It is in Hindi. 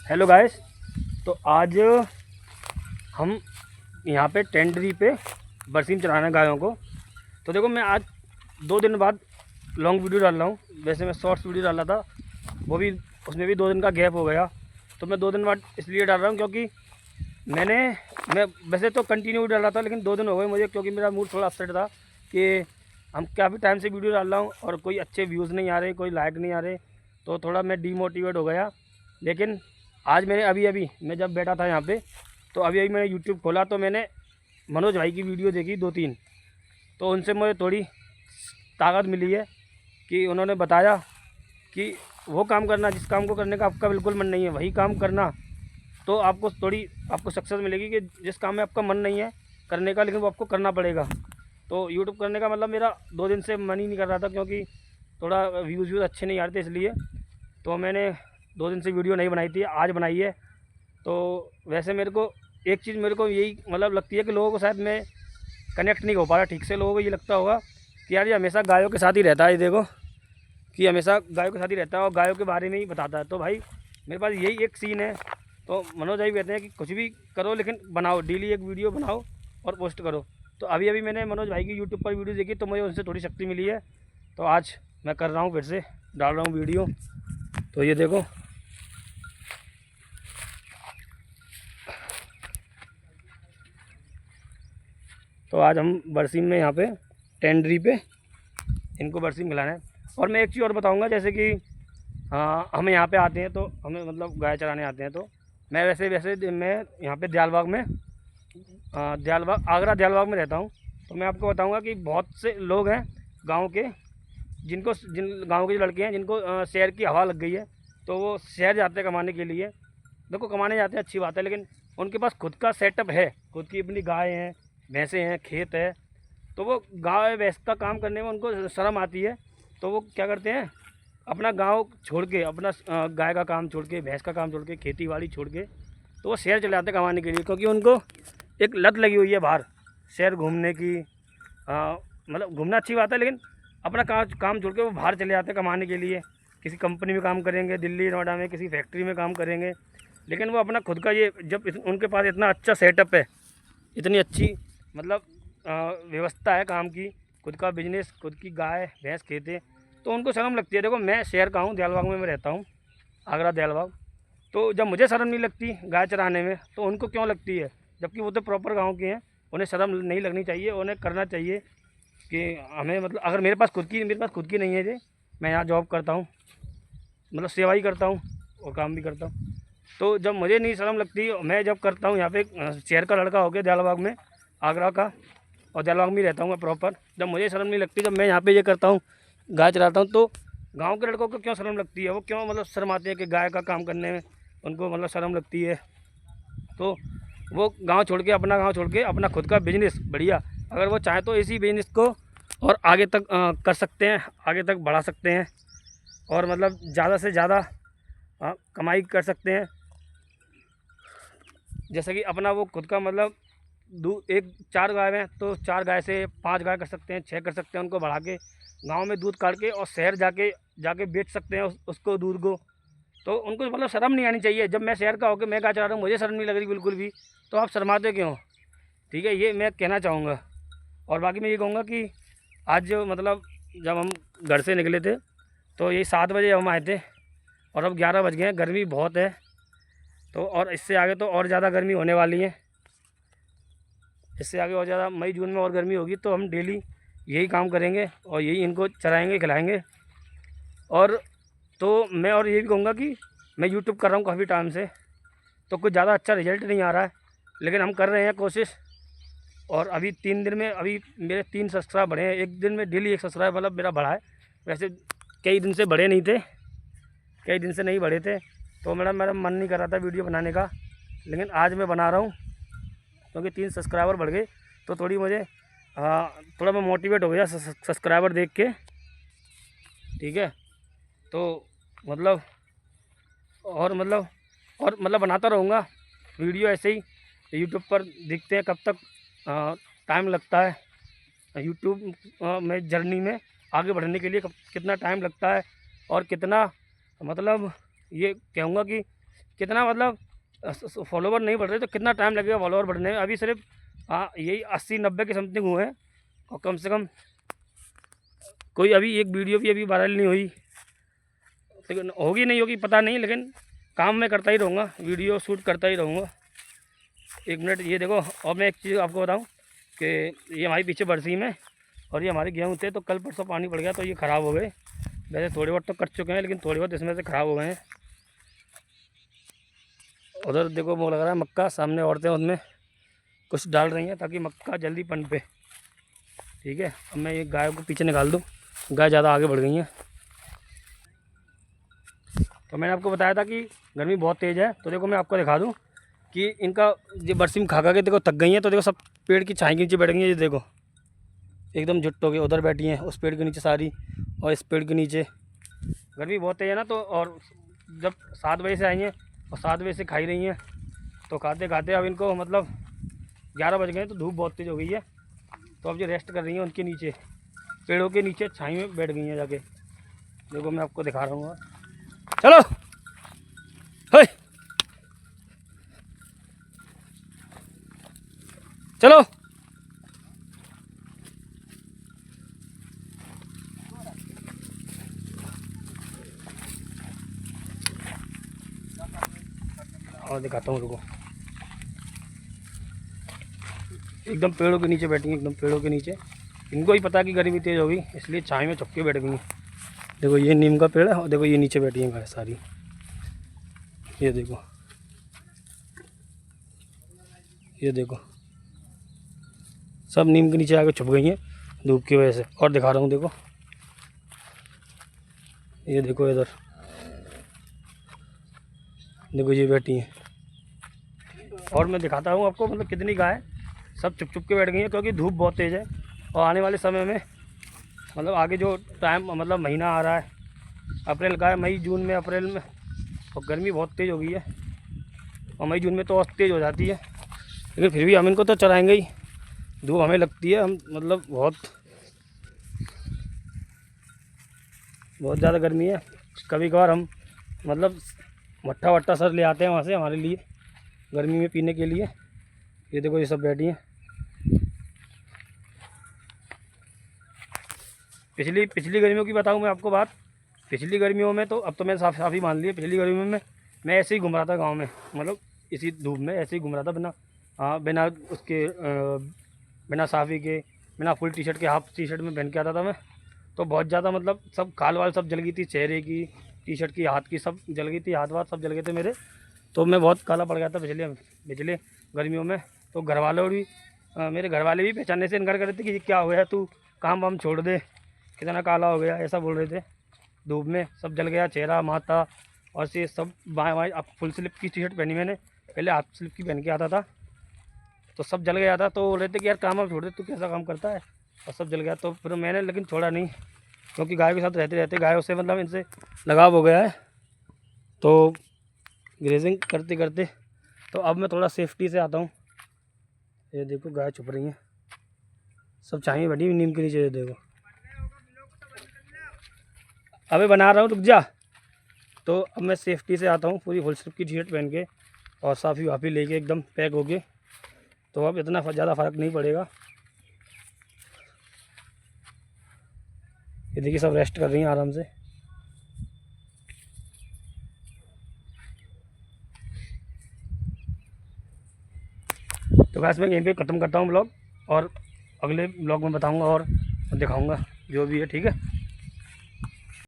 Hello guys. तो आज हम यहाँ पे टेंडरी पे बरसीम चलाना है गायों को। तो देखो, मैं आज 2 दिन बाद लॉन्ग वीडियो डाल रहा हूँ। वैसे मैं शॉर्ट्स वीडियो डाल रहा था, वो भी उसमें भी 2 दिन का गैप हो गया। तो मैं 2 दिन बाद इसलिए डाल रहा हूँ क्योंकि मैं वैसे तो कंटिन्यू डाल रहा था, लेकिन 2 दिन हो गए मुझे, क्योंकि मेरा मूड थोड़ा अपसेट था कि हम काफ़ी टाइम से वीडियो डाल रहा हूँ और कोई अच्छे व्यूज़ नहीं आ रहे, कोई लाइक नहीं आ रहे। तो थोड़ा मैं डीमोटिवेट हो गया। लेकिन आज मैंने अभी मैं जब बैठा था यहाँ पे, तो अभी मैंने यूट्यूब खोला तो मैंने मनोज भाई की वीडियो देखी 2-3। तो उनसे मुझे थोड़ी ताकत मिली है कि उन्होंने बताया कि वो काम करना जिस काम को करने का आपका बिल्कुल मन नहीं है, वही काम करना। तो आपको सक्सेस मिलेगी कि जिस काम में आपका मन नहीं है करने का, लेकिन वो आपको करना पड़ेगा। तो यूट्यूब करने का मतलब मेरा 2 दिन से मन ही नहीं कर रहा था, क्योंकि थोड़ा व्यूज़ अच्छे नहीं आ रहे थे, इसलिए तो मैंने 2 दिन से वीडियो नहीं बनाई थी, आज बनाई है। तो वैसे मेरे को एक चीज़ मेरे को यही मतलब लगती है कि लोगों को शायद मैं कनेक्ट नहीं हो पा रहा ठीक से। लोगों को ये लगता होगा कि यार ये हमेशा गायों के साथ ही रहता है, ये देखो कि हमेशा गायों के साथ ही रहता है और गायों के बारे में ही बताता है। तो भाई मेरे पास यही एक सीन है। तो मनोज भाई कहते हैं कि कुछ भी करो लेकिन बनाओ, डेली एक वीडियो बनाओ और पोस्ट करो। तो अभी मैंने मनोज भाई की यूट्यूब पर वीडियो देखी, तो मुझे उनसे थोड़ी शक्ति मिली है। तो आज मैं कर रहा हूँ, फिर से डाल रहा हूँ वीडियो। तो ये देखो, तो आज हम बरसीम में यहाँ पे टेंडरी पे इनको बरसीम खिलाना है। और मैं एक चीज़ और बताऊँगा, जैसे कि हम यहाँ पे आते हैं तो हमें मतलब गाय चराने आते हैं। तो मैं वैसे मैं यहाँ पे दयालबाग में आगरा दयालबाग में रहता हूँ। तो मैं आपको बताऊँगा कि बहुत से लोग हैं गाँव के, जिन गाँव के जो लड़के हैं जिनको शहर की हवा लग गई है, तो वो शहर जाते हैं कमाने के लिए। देखो, कमाने जाते हैं अच्छी बात है, लेकिन उनके पास खुद का सेटअप है, खुद की अपनी गाय हैं, भैंसें हैं, खेत है। तो वो गाय भैंस का काम करने में उनको शर्म आती है। तो वो क्या करते हैं, अपना गांव छोड़ के, अपना गाय का काम छोड़ के, भैंस का काम छोड़ के, खेती बाड़ी छोड़ के, तो वो शहर चले जाते हैं कमाने के लिए। क्योंकि उनको एक लत लगी हुई है बाहर शहर घूमने की। मतलब घूमना अच्छी बात है, लेकिन अपना काम छोड़ के वो बाहर चले जाते हैं कमाने के लिए। किसी कंपनी में काम करेंगे, दिल्ली नोएडा में किसी फैक्ट्री में काम करेंगे। लेकिन वो अपना खुद का ये उनके पास इतना अच्छा सेटअप है, इतनी अच्छी मतलब व्यवस्था है काम की, खुद का बिजनेस, खुद की गाय भैंस खेते, तो उनको शर्म लगती है। देखो, मैं शहर का हूँ, दयालबाग में मैं रहता हूँ, आगरा दयालबाग। तो जब मुझे शर्म नहीं लगती गाय चराने में, तो उनको क्यों लगती है? जबकि वो तो प्रॉपर गाँव के हैं, उन्हें शर्म नहीं लगनी चाहिए, उन्हें करना चाहिए कि हमें मतलब अगर मेरे पास खुद की नहीं है जी, मैं यहाँ जॉब करता हूँ, मतलब सेवा ही करता हूँ और काम भी करता हूँ। तो जब मुझे नहीं शर्म लगती, मैं जब करता हूँ यहाँ पे शहर का लड़का हो गया दयालबाग में, आगरा का, और दयालबाग में रहता हूँ मैं प्रॉपर, जब मुझे शर्म नहीं लगती, जब मैं यहाँ पे ये करता हूँ, गाय चलाता हूँ, तो गांव के लड़कों को क्यों शर्म लगती है? वो क्यों मतलब शर्म आती है कि गाय का काम करने में उनको मतलब शर्म लगती है? तो वो गांव छोड़ के अपना खुद का बिजनेस बढ़िया, अगर वो चाहें तो इसी बिजनेस को और आगे तक कर सकते हैं, आगे तक बढ़ा सकते हैं, और मतलब ज़्यादा से ज़्यादा कमाई कर सकते हैं। जैसे कि अपना वो खुद का मतलब 4 गाय हैं तो 4 गाय से 5 गाय कर सकते हैं, 6 कर सकते हैं, उनको बढ़ा के गाँव में दूध काट के और शहर जाके बेच सकते हैं उसको दूध को। तो उनको मतलब शर्म नहीं आनी चाहिए। जब मैं शहर का होकर मैं गाय चला रहा हूँ, मुझे शर्म नहीं लग रही बिल्कुल भी, तो आप शर्माते क्यों? ठीक है, ये मैं कहना चाहूँगा। और बाकी मैं ये कहूँगा कि आज जो मतलब जब हम घर से निकले थे, तो यही 7 बजे हम आए थे और अब 11 बज गए हैं। गर्मी बहुत है, तो और इससे आगे तो और ज़्यादा गर्मी होने वाली है। इससे आगे और ज़्यादा मई जून में और गर्मी होगी। तो हम डेली यही काम करेंगे और यही इनको चराएँगे, खिलाएँगे। और तो मैं और ये भी कहूँगा कि मैं यूट्यूब कर रहा हूँ काफ़ी टाइम से, तो कुछ ज़्यादा अच्छा रिज़ल्ट नहीं आ रहा है, लेकिन हम कर रहे हैं कोशिश। और अभी 3 दिन में अभी मेरे 3 सब्सक्राइब बढ़े हैं। एक दिन में डेली 1 सब्सक्राइब मतलब मेरा बढ़ा है। वैसे कई दिन से बढ़े नहीं थे, कई दिन से नहीं बढ़े थे, तो मेरा मन नहीं कर रहा था वीडियो बनाने का, लेकिन आज मैं बना रहा हूँ क्योंकि 3 सब्सक्राइबर बढ़ गए। तो थोड़ा मैं मोटिवेट हो गया सब्सक्राइबर देख के। ठीक है, तो मतलब और मतलब बनाता रहूँगा वीडियो ऐसे ही। यूट्यूब पर देखते हैं कब तक टाइम लगता है यूट्यूब में जर्नी में आगे बढ़ने के लिए, कितना टाइम लगता है और कितना मतलब ये कहूँगा कि कितना मतलब फॉलोवर नहीं बढ़ रहे तो कितना टाइम लगेगा फॉलोवर बढ़ने में। अभी सिर्फ यही 80-90 के समथिंग हुए हैं और कम से कम कोई अभी एक वीडियो भी अभी वायरल नहीं हुई, लेकिन होगी नहीं होगी पता नहीं, लेकिन काम मैं करता ही रहूँगा, वीडियो शूट करता ही रहूँगा। 1 मिनट ये देखो। और मैं एक चीज़ आपको बताऊँ कि ये हमारे पीछे बरसीम है और ये हमारे गेहूँ थे, तो कल परसों पानी पड़ गया तो ये ख़राब हो गए। वैसे थोड़े बहुत तो कट चुके हैं, लेकिन थोड़े बहुत इसमें से ख़राब हो गए हैं। उधर देखो वो लग रहा है मक्का, सामने औरतें उनमें कुछ डाल रही हैं ताकि मक्का जल्दी पनपे। ठीक है, अब मैं ये गाय को पीछे निकाल दूँ, गाय ज़्यादा आगे बढ़ गई हैं। तो मैंने आपको बताया था कि गर्मी बहुत तेज़ है, तो देखो मैं आपको दिखा दूँ कि इनका ये बरसीम खा के देखो थक गई हैं। तो देखो सब पेड़ की छाई के नीचे बैठ गई हैं। ये देखो एकदम जुट हो गए, उधर बैठी हैं उस पेड़ के नीचे सारी, और इस पेड़ के नीचे। गर्मी बहुत तेज़ है ना, तो और जब 7 बजे से आई हैं और 7 बजे से खाई रही हैं, तो खाते खाते अब इनको मतलब 11 बज गए, तो धूप बहुत तेज़ हो गई है। तो अब जो रेस्ट कर रही हैं उनके नीचे, पेड़ों के नीचे छाई में बैठ गई हैं जाके। देखो मैं आपको दिखा रहा हूँ, चलो हे चलो। और दिखाता हूँ, रुको। एकदम पेड़ों के नीचे बैठी हैं, एकदम पेड़ों के नीचे। इनको ही पता कि गर्मी तेज़ होगी, इसलिए छाई में छुप के बैठ गई हैं। देखो ये नीम का पेड़ है और देखो ये नीचे बैठी हैं गाय सारी। ये देखो, ये देखो सब नीम के नीचे आके छुप गई हैं धूप की वजह से। और दिखा रहा हूँ, देखो ये देखो इधर देखो ये बैठी हैं। और मैं दिखाता हूँ आपको मतलब कितनी गाय सब चुप के बैठ गई हैं, क्योंकि धूप बहुत तेज़ है। और आने वाले समय में मतलब आगे जो टाइम मतलब महीना आ रहा है, अप्रैल का है, मई जून में, अप्रैल में, और गर्मी बहुत तेज़ हो गई है। और मई जून में तो और तेज़ हो जाती है, लेकिन फिर भी हम इनको तो चलाएँगे ही। धूप हमें लगती है, हम मतलब बहुत ज़्यादा गर्मी है। कभी कभार हम मतलब मट्ठा वट्ठा सर ले आते हैं वहाँ से हमारे लिए गर्मी में पीने के लिए। ये देखो ये सब बैठी हैं। पिछली गर्मियों की बताऊँ मैं आपको बात। पिछली गर्मियों में तो अब तो मैं साफ ही मान लिया, पिछली गर्मियों में मैं ऐसे ही घूम रहा था गांव में, मतलब इसी धूप में ऐसे ही घूम रहा था, बिना उसके बिना साफ़ी के, बिना फुल टी शर्ट के, हाफ टी शर्ट में पहन के आता था मैं। तो बहुत ज़्यादा मतलब सब खाल वाल सब जल गई थी, चेहरे की, टी शर्ट की, हाथ की सब जल गई थी, हाथ वाथ सब जल गए थे मेरे। तो मैं बहुत काला पड़ गया था पिछले गर्मियों में। तो घर वालों भी मेरे घर वाले भी पहचानने से इनकार कर रहे थे कि ये क्या हो गया, तू काम वाम छोड़ दे, कितना काला हो गया, ऐसा बोल रहे थे। धूप में सब जल गया, चेहरा, माथा और से सब बाएँ अब फुल स्लिप की टी शर्ट पहनी मैंने, पहले हाफ स्लिप की पहन के आता था, तो सब जल गया था। तो बोल रहे थे कि यार काम वाम छोड़ दे, तू कैसा काम करता है, और सब जल गया। तो फिर मैंने लेकिन छोड़ा नहीं, क्योंकि गायों के साथ रहते रहते गायों से मतलब इनसे लगाव हो गया है। तो ग्रेजिंग करते करते तो अब मैं थोड़ा सेफ्टी से आता हूँ। ये देखो गाय छुप रही हैं, सब छाई बैठी हुई नीम के नीचे। ये देखो अबे बना रहा हूँ, रुक जा। तो अब मैं सेफ्टी से आता हूँ पूरी फुल स्लिप की टी शर्ट पहन के और साफ़ी वाफ़ी लेके एकदम पैक हो गए। तो अब इतना ज़्यादा फ़र्क नहीं पड़ेगा। ये देखिए सब रेस्ट कर रही हैं आराम से। तो वैसे मैं यहीं पे ख़त्म करता हूँ ब्लॉग, और अगले ब्लॉग में बताऊँगा और दिखाऊँगा जो भी है, ठीक है।